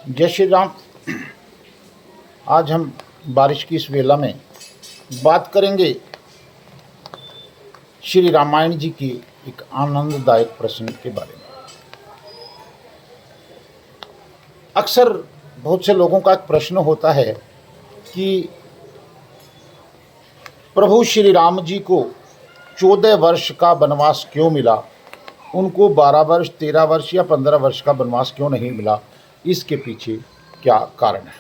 जय श्री राम। आज हम बारिश की इस वेला में बात करेंगे श्री रामायण जी की एक आनंददायक प्रसंग के बारे में। अक्सर बहुत से लोगों का एक प्रश्न होता है कि प्रभु श्री राम जी को 14 वर्ष का वनवास क्यों मिला, उनको 12 वर्ष, 13 वर्ष या 15 वर्ष का वनवास क्यों नहीं मिला, इसके पीछे क्या कारण है।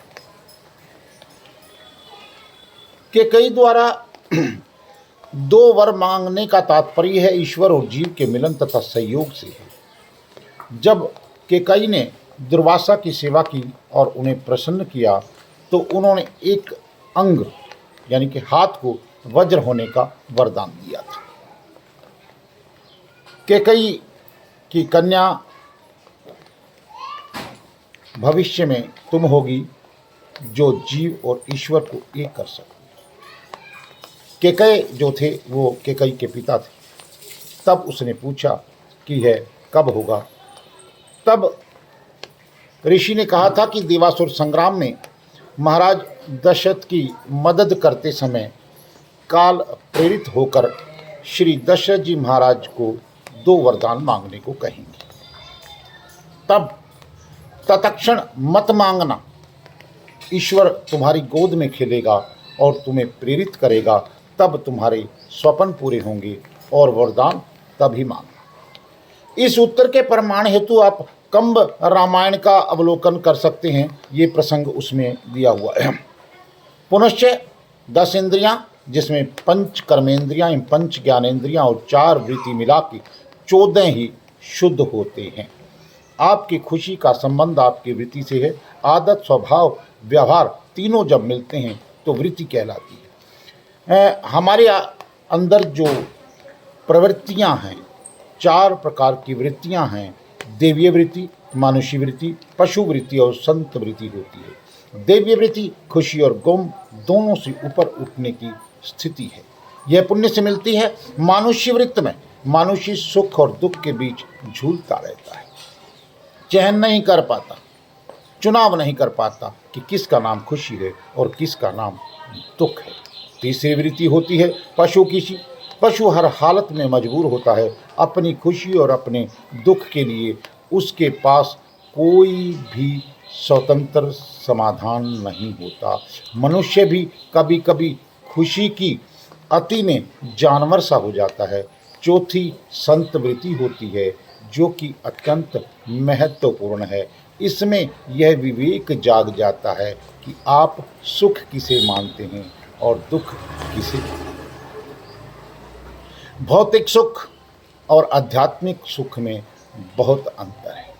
कैकेयी द्वारा 2 वर मांगने का तात्पर्य है ईश्वर और जीव के मिलन तथा संयोग से है। जब कैकेयी ने दुर्वासा की सेवा की और उन्हें प्रसन्न किया तो उन्होंने एक अंग यानी कि हाथ को वज्र होने का वरदान दिया था। कैकेयी की कन्या भविष्य में तुम होगी जो जीव और ईश्वर को एक कर सके। कैकेयी जो थे वो कैकेयी के पिता थे। तब उसने पूछा कि यह कब होगा। तब ऋषि ने कहा था कि देवासुर संग्राम में महाराज दशरथ की मदद करते समय काल प्रेरित होकर श्री दशरथ जी महाराज को 2 वरदान मांगने को कहेंगे। तब तत्क्षण मत मांगना, ईश्वर तुम्हारी गोद में खेलेगा और तुम्हें प्रेरित करेगा, तब तुम्हारे स्वप्न पूरे होंगे और वरदान तभी मांगना। इस उत्तर के प्रमाण हेतु आप कंब रामायण का अवलोकन कर सकते हैं। ये प्रसंग उसमें दिया हुआ है। पुनश्च 10 इंद्रियां, जिसमें 5 कर्मेंद्रियां, 5 ज्ञानेंद्रियां और 4 वृत्ति मिला के 14 ही शुद्ध होते हैं। आपकी खुशी का संबंध आपकी वृत्ति से है। आदत, स्वभाव, व्यवहार तीनों जब मिलते हैं तो वृत्ति कहलाती है। हमारे अंदर जो प्रवृत्तियां हैं, 4 प्रकार की वृत्तियां हैं। देवीय वृत्ति, मानुषी वृत्ति, पशु वृत्ति और संत वृत्ति होती है। देवीय वृत्ति खुशी और गम दोनों से ऊपर उठने की स्थिति है। यह पुण्य से मिलती है। मानुषी वृत्ति में मानुषी सुख और दुख के बीच झूलता रहता है, चयन नहीं कर पाता, चुनाव नहीं कर पाता कि किसका नाम खुशी है और किसका नाम दुख है। तीसरी वृत्ति होती है पशु की। पशु हर हालत में मजबूर होता है अपनी खुशी और अपने दुख के लिए। उसके पास कोई भी स्वतंत्र समाधान नहीं होता। मनुष्य भी कभी कभी खुशी की अति में जानवर सा हो जाता है। चौथी संत वृत्ति होती है जो कि अत्यंत महत्वपूर्ण है। इसमें यह विवेक जाग जाता है कि आप सुख किसे मानते हैं और दुख किसे। भौतिक सुख और आध्यात्मिक सुख में बहुत अंतर है।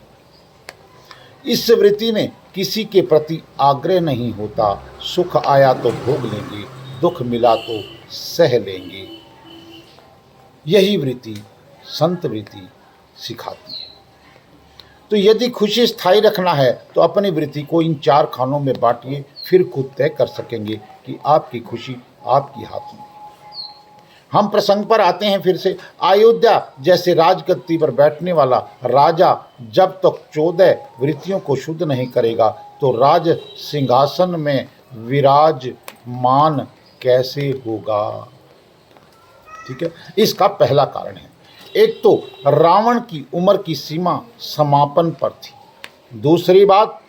इस वृत्ति में किसी के प्रति आग्रह नहीं होता। सुख आया तो भोग लेंगे, दुख मिला तो सह लेंगे। यही वृत्ति संत वृत्ति सिखाती है। तो यदि खुशी स्थायी रखना है तो अपनी वृत्ति को इन 4 खानों में बांटिए, फिर खुद तय कर सकेंगे कि आपकी खुशी आपकी हाथ में। हम प्रसंग पर आते हैं फिर से। अयोध्या जैसे राजगद्दी पर बैठने वाला राजा जब तक 14 वृत्तियों को शुद्ध नहीं करेगा तो राज सिंहासन में विराजमान कैसे होगा। ठीक है, इसका पहला कारण है। एक तो रावण की उम्र की सीमा समापन पर थी। दूसरी बात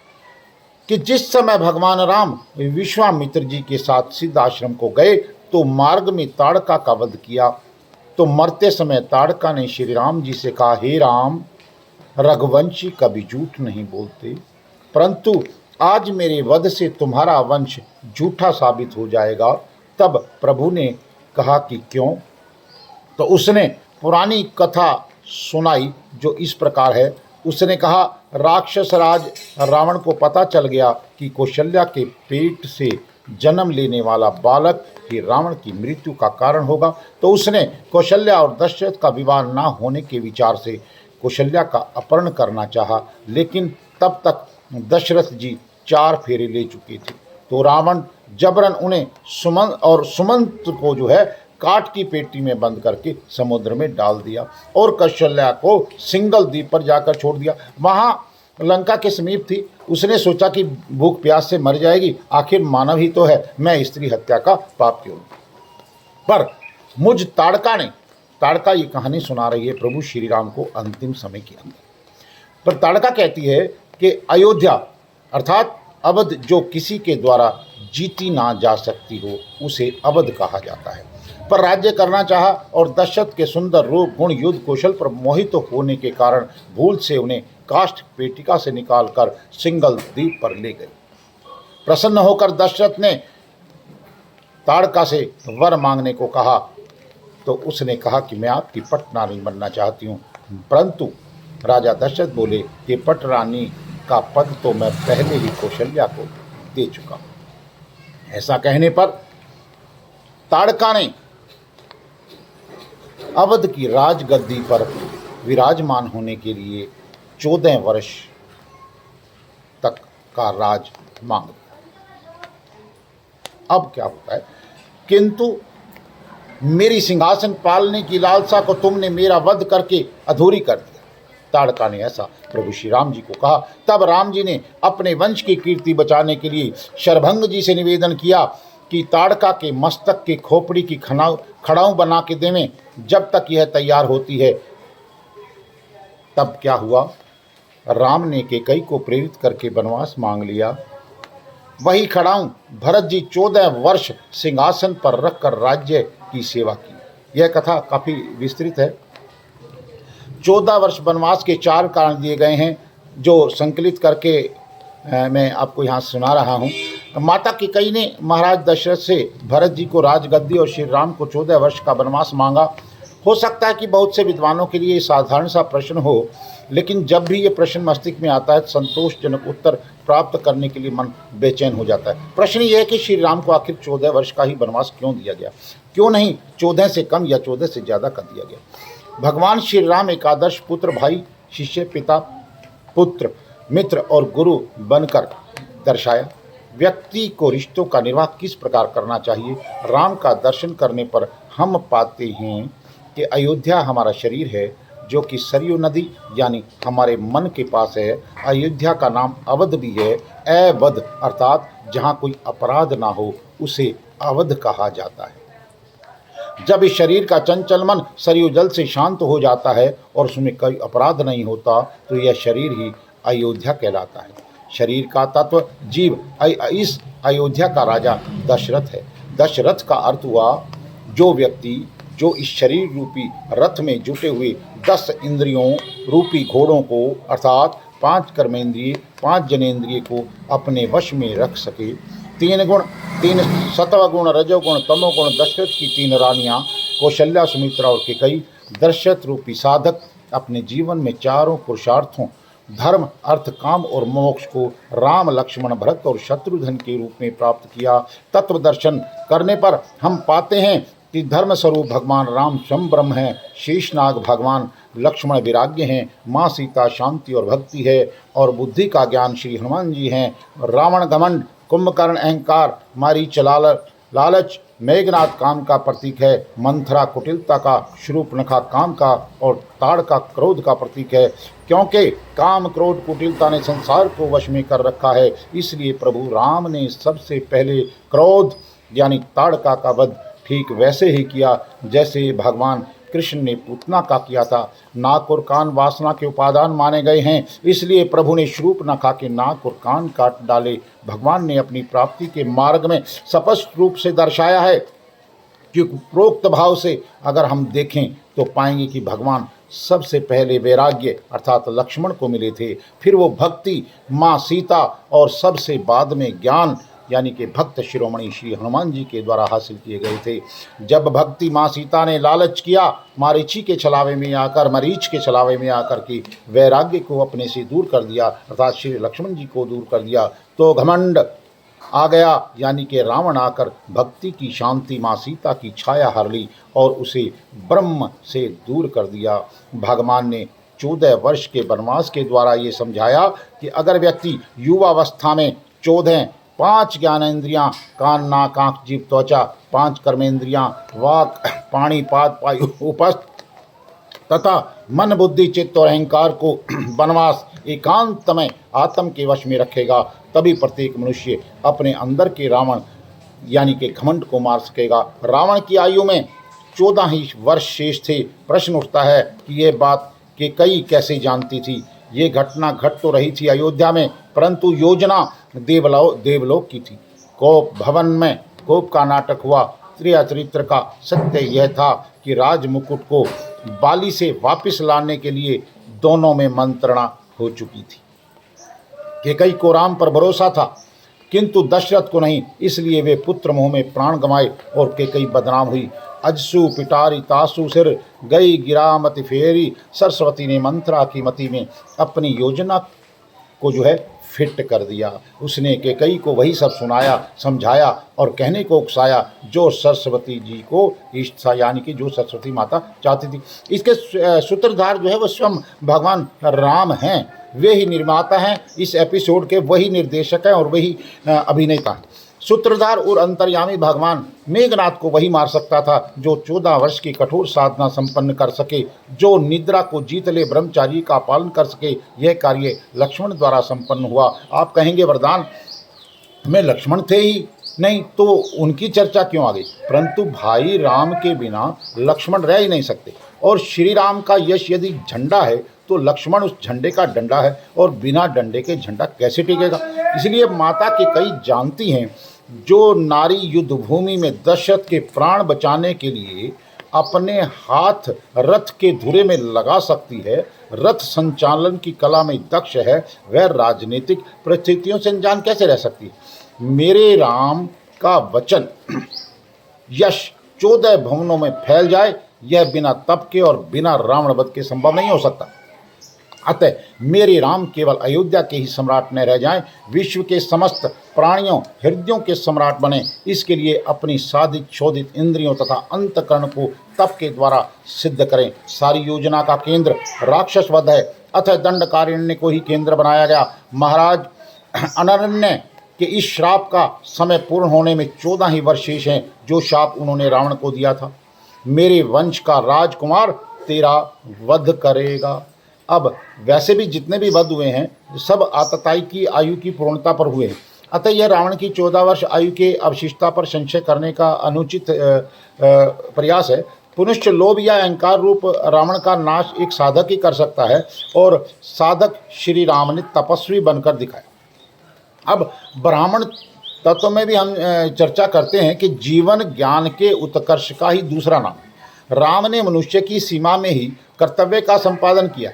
कि जिस समय भगवान राम विश्वामित्र जी के साथ सिद्ध आश्रम को गए तो मार्ग में ताड़का का वध किया। तो मरते समय ताड़का ने श्री राम जी से कहा, हे राम, रघुवंशी कभी झूठ नहीं बोलते, परंतु आज मेरे वध से तुम्हारा वंश झूठा साबित हो जाएगा। तब प्रभु ने कहा कि क्यों? तो उसने पुरानी कथा सुनाई जो इस प्रकार है। उसने कहा, राक्षस राज रावण को पता चल गया कि कौशल्या के पेट से जन्म लेने वाला बालक ही रावण की मृत्यु का कारण होगा। तो उसने कौशल्या और दशरथ का विवाह न होने के विचार से कौशल्या का अपहरण करना चाहा, लेकिन तब तक दशरथ जी 4 फेरे ले चुके थे। तो रावण जबरन उन्हें सुमंत को जो है काठ की पेटी में बंद करके समुद्र में डाल दिया और कौशल्या को सिंगल द्वीप पर जाकर छोड़ दिया। वहाँ लंका के समीप थी। उसने सोचा कि भूख प्यास से मर जाएगी, आखिर मानव ही तो है, मैं स्त्री हत्या का पाप क्यों। पर मुझ ताड़का ये कहानी सुना रही है प्रभु श्री राम को अंतिम समय के अंदर। पर ताड़का कहती है कि अयोध्या अर्थात अवध जो किसी के द्वारा जीती ना जा सकती हो उसे अवध कहा जाता है। पर राज्य करना चाहा और दशरथ के सुंदर रूप गुण युद्ध कौशल पर मोहित होने के कारण भूल से उन्हें काष्ठ पेटिका से निकालकर सिंगल द्वीप पर ले गए। प्रसन्न होकर दशरथ ने ताड़का से वर मांगने को कहा तो उसने कहा कि मैं आपकी पटरानी बनना चाहती हूँ। परंतु राजा दशरथ बोले कि पटरानी का पद तो मैं पहले ही कौशल्या को दे चुका हूँ। ऐसा कहने पर ताड़का ने अवध की राजगद्दी पर विराजमान होने के लिए 14 वर्ष तक का राज मांग लिया। अब क्या होता है, किंतु मेरी सिंहासन पालने की लालसा को तुमने मेरा वध करके अधूरी कर दिया। ताड़का ने ऐसा प्रभु श्री राम जी को कहा। तब राम जी ने अपने वंश की कीर्ति बचाने के लिए शरभंग जी से निवेदन किया कि ताड़का के मस्तक की खोपड़ी की खड़ाऊ बना के देवें जब तक यह तैयार होती है। तब क्या हुआ, राम ने कैकेयी को प्रेरित करके वनवास मांग लिया। वही खड़ाऊ भरत जी 14 वर्ष सिंहासन पर रखकर राज्य की सेवा की। यह कथा काफ़ी विस्तृत है। 14 वर्ष वनवास के 4 कारण दिए गए हैं जो संकलित करके मैं आपको यहाँ सुना रहा हूँ। माता कैकेयी ने महाराज दशरथ से भरत जी को राजगद्दी और श्री राम को 14 वर्ष का वनवास मांगा। हो सकता है कि बहुत से विद्वानों के लिए साधारण सा प्रश्न हो, लेकिन जब भी ये प्रश्न मस्तिष्क में आता है संतोषजनक उत्तर प्राप्त करने के लिए मन बेचैन हो जाता है। प्रश्न ये है कि श्री राम को आखिर 14 वर्ष का ही वनवास क्यों दिया गया, क्यों नहीं 14 से कम या 14 से ज़्यादा कर दिया गया। भगवान श्री राम एक आदर्श पुत्र, भाई, शिष्य, पिता, पुत्र, मित्र और गुरु बनकर दर्शाया। व्यक्ति को रिश्तों का निर्वाह किस प्रकार करना चाहिए, राम का दर्शन करने पर हम पाते हैं कि अयोध्या हमारा शरीर है जो कि सरयू नदी यानी हमारे मन के पास है। अयोध्या का नाम अवध भी है। अवध अर्थात जहाँ कोई अपराध ना हो उसे अवध कहा जाता है। जब इस शरीर का चंचल मन सरयू जल से शांत हो जाता है और उसमें कोई अपराध नहीं होता तो यह शरीर ही अयोध्या कहलाता है। शरीर का तत्व जीव इस अयोध्या का राजा दशरथ है। दशरथ का अर्थ हुआ जो व्यक्ति जो इस शरीर रूपी रथ में जुटे हुए 10 इंद्रियों रूपी घोड़ों को अर्थात 5 कर्मेंद्रिय 5 जनेंद्रिय को अपने वश में रख सके। 3 गुण 3 सत्वगुण रजोगुण तमोगुण दशरथ की 3 रानियां कौशल्या सुमित्रा और कैकेयी दशरथ रूपी साधक अपने जीवन में चारों पुरुषार्थों धर्म अर्थ काम और मोक्ष को राम लक्ष्मण भरत और शत्रुघ्न के रूप में प्राप्त किया। तत्व दर्शन करने पर हम पाते हैं कि धर्म स्वरूप भगवान राम स्वयं ब्रह्म हैं, शेषनाग भगवान लक्ष्मण वैराग्य हैं, माँ सीता शांति और भक्ति है और बुद्धि का ज्ञान श्री हनुमान जी हैं। रावण घमंड कुंभकर्ण अहंकार मारीच लालच मेघनाथ काम का प्रतीक है, मंथरा कुटिलता का, शूर्पणखा काम का और ताड़का क्रोध का प्रतीक है। क्योंकि काम क्रोध कुटिलता ने संसार को वश में कर रखा है, इसलिए प्रभु राम ने सबसे पहले क्रोध यानी ताड़का का वध ठीक वैसे ही किया जैसे भगवान कृष्ण ने पूतना का किया था। नाक और कान वासना के उपादान माने गए हैं, इसलिए प्रभु ने शूर्पणखा के नाक और कान काट डाले। भगवान ने अपनी प्राप्ति के मार्ग में स्पष्ट रूप से दर्शाया है, क्योंकि प्रोक्त भाव से अगर हम देखें तो पाएंगे कि भगवान सबसे पहले वैराग्य अर्थात लक्ष्मण को मिले थे, फिर वो भक्ति माँ सीता और सबसे बाद में ज्ञान यानी कि भक्त शिरोमणि श्री हनुमान जी के द्वारा हासिल किए गए थे। जब भक्ति माँ सीता ने लालच किया मरीच के छलावे में आकर के वैराग्य को अपने से दूर कर दिया अर्थात श्री लक्ष्मण जी को दूर कर दिया तो घमंड आ गया यानी कि रावण आकर भक्ति की शांति माँ सीता की छाया हर ली और उसे ब्रह्म से दूर कर दिया। भगवान ने 14 वर्ष के वनवास के द्वारा ये समझाया कि अगर व्यक्ति युवावस्था में 5 ज्ञानेंद्रियाँ कान नाक आँख जीभ त्वचा 5 कर्मेंद्रियाँ वाक पाणी पाद वायु उपस्थ तथा मन बुद्धि चित्त और अहंकार को वनवास एकांत में आत्म के वश में रखेगा, तभी प्रत्येक मनुष्य अपने अंदर के रावण यानी कि घमंड को मार सकेगा। रावण की आयु में 14 ही वर्ष शेष थे। प्रश्न उठता है कि ये बात कैकेयी कैसे जानती थी। ये घटना घट तो रही थी अयोध्या में, परंतु योजना देवलोक की थी। कोप भवन में कोप का नाटक हुआ। त्रिया चरित्र का सत्य यह था कि राज मुकुट को बाली से वापस लाने के लिए दोनों में मंत्रणा हो चुकी थी। कैकेयी को राम पर भरोसा था, किंतु दशरथ को नहीं, इसलिए वे पुत्र मोह में प्राण गंवाए और कैकेयी बदनाम हुई। अजसु पिटारी तासु सिर गई गिरा मति फेरी। सरस्वती ने मंत्रा की मति में अपनी योजना को फिट कर दिया। उसने कैकेयी को वही सब सुनाया, समझाया और कहने को उकसाया जो सरस्वती जी को इष्ट था, यानी कि जो सरस्वती माता चाहती थी। इसके सूत्रधार वो स्वयं भगवान राम हैं। वे ही निर्माता हैं इस एपिसोड के, वही निर्देशक हैं और वही अभिनेता हैं। सूत्रधार और अंतर्यामी भगवान मेघनाथ को वही मार सकता था जो 14 वर्ष की कठोर साधना संपन्न कर सके, जो निद्रा को जीत ले, ब्रह्मचारी का पालन कर सके। यह कार्य लक्ष्मण द्वारा संपन्न हुआ। आप कहेंगे वरदान में लक्ष्मण थे ही नहीं तो उनकी चर्चा क्यों आ गई, परंतु भाई राम के बिना लक्ष्मण रह ही नहीं सकते। और श्री राम का यश यदि झंडा है तो लक्ष्मण उस झंडे का डंडा है, और बिना डंडे के झंडा कैसे टिकेगा। इसलिए माता कैकेयी जानती हैं, जो नारी युद्ध भूमि में दशरथ के प्राण बचाने के लिए अपने हाथ रथ के धुरे में लगा सकती है, रथ संचालन की कला में दक्ष है, वह राजनीतिक परिस्थितियों से अनजान कैसे रह सकती है। मेरे राम का वचन यश 14 भवनों में फैल जाए, यह बिना तप के और बिना रावण वध के संभव नहीं हो सकता। अतः मेरे राम केवल अयोध्या के ही सम्राट न रह जाएं, विश्व के समस्त प्राणियों हृदयों के सम्राट बने। इसके लिए अपनी साधित शोधित इंद्रियों तथा अंतकरण को तप के द्वारा सिद्ध करें। सारी योजना का केंद्र राक्षस वध है, अतः दंडकारण्य को ही केंद्र बनाया गया। महाराज अनरण्य के इस श्राप का समय पूर्ण होने में 14 ही वर्ष शेष हैं, जो शाप उन्होंने रावण को दिया था। मेरे वंश का राजकुमार तेरा वध करेगा। अब वैसे भी जितने भी वध हुए हैं सब आतताई की आयु की पूर्णता पर हुए हैं, अतः यह रावण की 14 वर्ष आयु के अवशिष्टता पर संशय करने का अनुचित प्रयास है। पुनश्च लोभ या अहंकार रूप रावण का नाश एक साधक ही कर सकता है, और साधक श्री राम ने तपस्वी बनकर दिखाया। अब ब्राह्मण तत्व में भी हम चर्चा करते हैं कि जीवन ज्ञान के उत्कर्ष का ही दूसरा नाम। राम ने मनुष्य की सीमा में ही कर्तव्य का संपादन किया।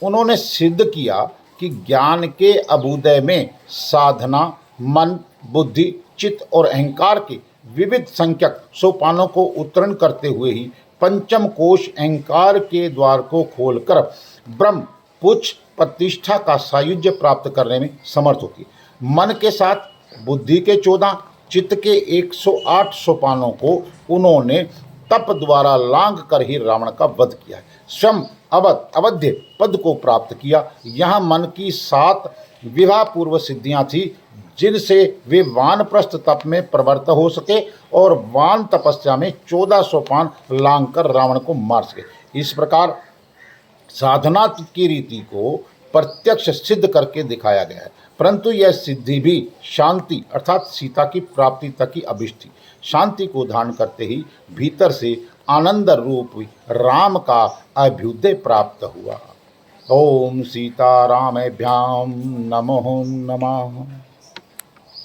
उन्होंने सिद्ध किया कि ज्ञान के अभ्युदय में साधना, मन, बुद्धि, चित्त और अहंकार के विविध संख्यक सोपानों को उत्तीर्ण करते हुए ही पंचम कोश अहंकार के द्वार को खोलकर ब्रह्म पुच्छ प्रतिष्ठा का सायुज्य प्राप्त करने में समर्थ होगी। मन के साथ बुद्धि के 14, चित्त के 108 सोपानों को उन्होंने तप द्वारा लांघ कर ही रावण का वध किया है। स्वयं अवध्य पद को प्राप्त किया। यहाँ मन की 7 विवाह पूर्व सिद्धियाँ थी, जिनसे वे वानप्रस्थ तप में प्रवृत्त हो सके और वान तपस्या में 14 सोपान लांघ कर रावण को मार सके। इस प्रकार साधना की रीति को प्रत्यक्ष सिद्ध करके दिखाया गया है, परंतु यह सिद्धि भी शांति अर्थात सीता की प्राप्ति तक की अभिष्ट थी। शांति को धारण करते ही भीतर से आनंद रूप राम का अभ्युदय प्राप्त हुआ। ओम सीतारामेभ्याम नमो नमः।